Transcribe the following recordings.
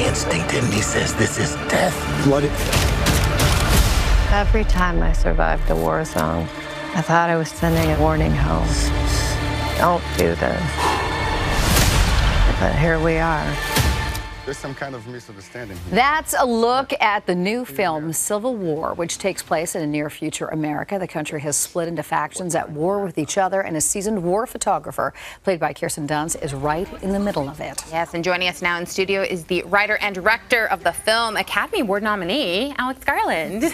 instinct in me says this is death. Bloody. Every time I survived a war zone, I thought I was sending a warning home. Don't do this. But here we are. There's some kind of misunderstanding here. That's a look at the new film Civil War, which takes place in a near future America. The country has split into factions at war with each other, and a seasoned war photographer, played by Kirsten Dunst, is right in the middle of it. Yes, and joining us now in studio is the writer and director of the film, Academy Award nominee, Alex Garland.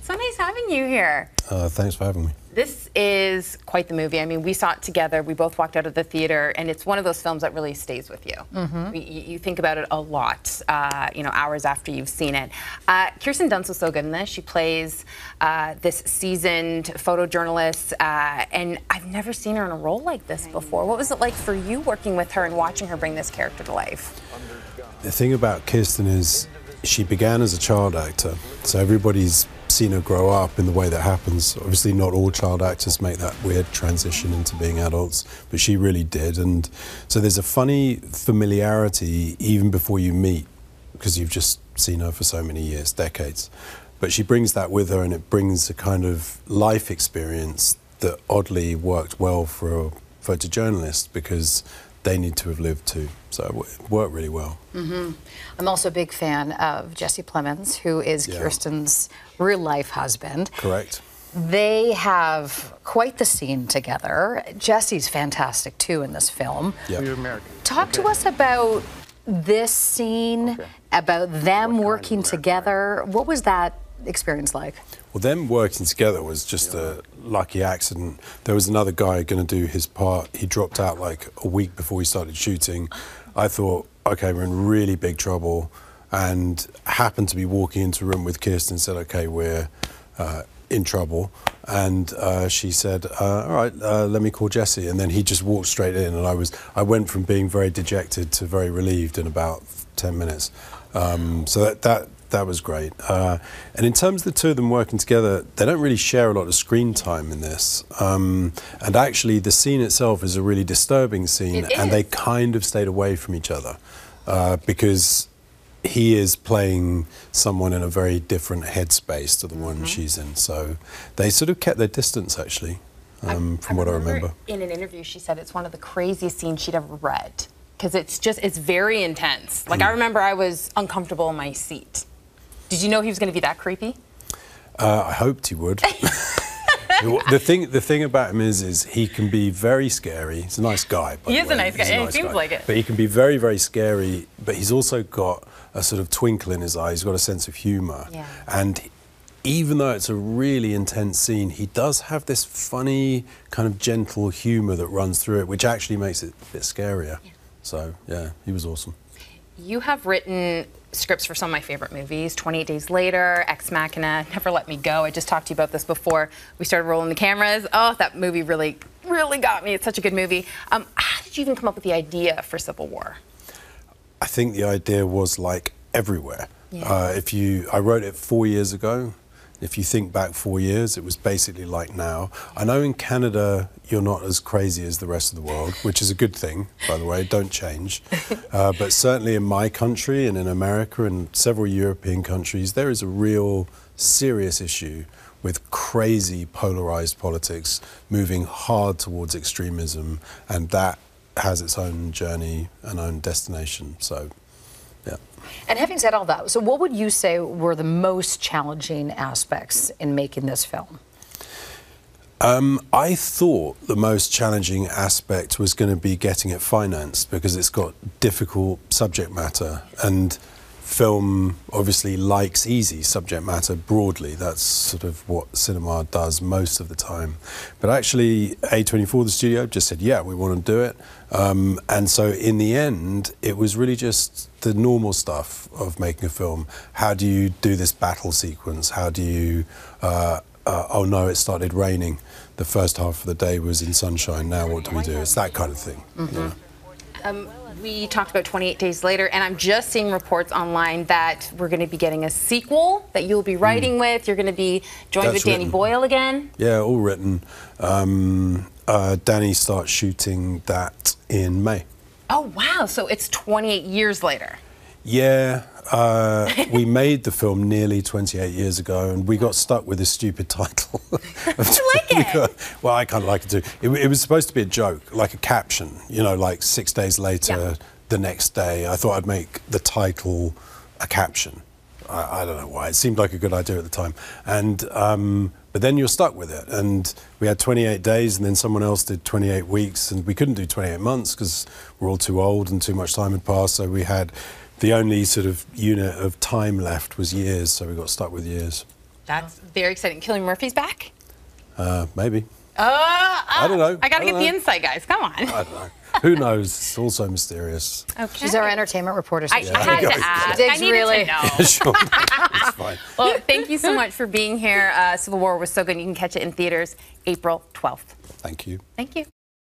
So nice having you here. Thanks for having me. This is quite the movie. I mean, we saw it together. We both walked out of the theater, and it's one of those films that really stays with you. You think about it a lot, you know, hours after you've seen it. Kirsten Dunst was so good in this. She plays this seasoned photojournalist, and I've never seen her in a role like this before. What was it like for you working with her and watching her bring this character to life? The thing about Kirsten is she began as a child actor, so everybody's seen her grow up in the way that happens. Obviously not all child actors make that weird transition into being adults, but she really did. And so there's a funny familiarity even before you meet, because you've just seen her for so many years, decades. But she brings that with her, and it brings a kind of life experience that oddly worked well for a photojournalist, because they need to have lived too. So it worked really well. I'm also a big fan of Jesse Plemons, who is Kirsten's real-life husband. Correct. They have quite the scene together. Jesse's fantastic too in this film. Yep. Talk to us about this scene, about them working together. What was that experience like? Well, them working together was just a lucky accident. There was another guy going to do his part. He dropped out like a week before we started shooting. I thought, okay, we're in really big trouble, and happened to be walking into a room with Kirsten and said, okay, we're in trouble. And she said, all right, let me call Jesse. And then he just walked straight in, and I went from being very dejected to very relieved in about 10 minutes. So that was great. And in terms of the two of them working together, they don't really share a lot of screen time in this. And actually, the scene itself is a really disturbing scene, and they kind of stayed away from each other because he is playing someone in a very different headspace to the one she's in. So they sort of kept their distance, actually, from what I remember. In an interview, she said it's one of the craziest scenes she'd ever read, because it's very intense. Like, I remember I was uncomfortable in my seat. Did you know he was going to be that creepy? I hoped he would. The thing about him is he can be very scary. He's a nice guy, by the way. He is a nice guy, yeah, he seems like it. But he can be very, very scary, but he's also got a sort of twinkle in his eye. He's got a sense of humour. Yeah. And even though it's a really intense scene, he does have this funny, kind of gentle humour that runs through it, which actually makes it a bit scarier. Yeah. So, yeah, he was awesome. You have written scripts for some of my favorite movies, 28 Days Later, Ex Machina, Never Let Me Go. I just talked to you about this before we started rolling the cameras. Oh, that movie really, really got me. It's such a good movie. How did you even come up with the idea for Civil War? I think the idea was like everywhere. Yeah. I wrote it 4 years ago. If you think back 4 years, it was basically like now. I know in Canada you're not as crazy as the rest of the world, which is a good thing, by the way, don't change. But certainly in my country and in America and several European countries, there is a real serious issue with crazy polarized politics moving hard towards extremism, and that has its own journey and own destination. So, yeah. And having said all that, so what would you say were the most challenging aspects in making this film? I thought the most challenging aspect was going to be getting it financed, because it's got difficult subject matter, and film obviously likes easy subject matter broadly. That's sort of what cinema does most of the time. But actually, A24, the studio, just said, yeah, we want to do it. And so in the end, it was really just the normal stuff of making a film. How do you do this battle sequence? How do you, oh no, it started raining. The first half of the day was in sunshine. Now what do we do? It's that kind of thing. Yeah. We talked about 28 Days Later, and I'm just seeing reports online that we're going to be getting a sequel that you'll be writing with. You're going to be joined with Danny Boyle again. Yeah, all written. Danny starts shooting that in May. Oh, wow. So it's 28 years later. Yeah, we made the film nearly 28 years ago, and we got stuck with this stupid title. I like it. Well, I kind of like it too. It was supposed to be a joke, like a caption, you know, like 6 days later, the next day. I thought I'd make the title a caption. I don't know why. It seemed like a good idea at the time. And but then you're stuck with it. And we had 28 days, and then someone else did 28 weeks, and we couldn't do 28 months because we're all too old and too much time had passed. So we had the only sort of unit of time left was years. So we got stuck with years. That's very exciting. Cillian Murphy's back? Maybe. I don't know. I got to get the insight, guys. Come on. I don't know. Who knows? It's all so mysterious. Okay. She's our entertainment reporter. I had to ask. I needed to know. Sure. It's fine. Well, thank you so much for being here. Civil War was so good. You can catch it in theaters April 12th. Thank you. Thank you.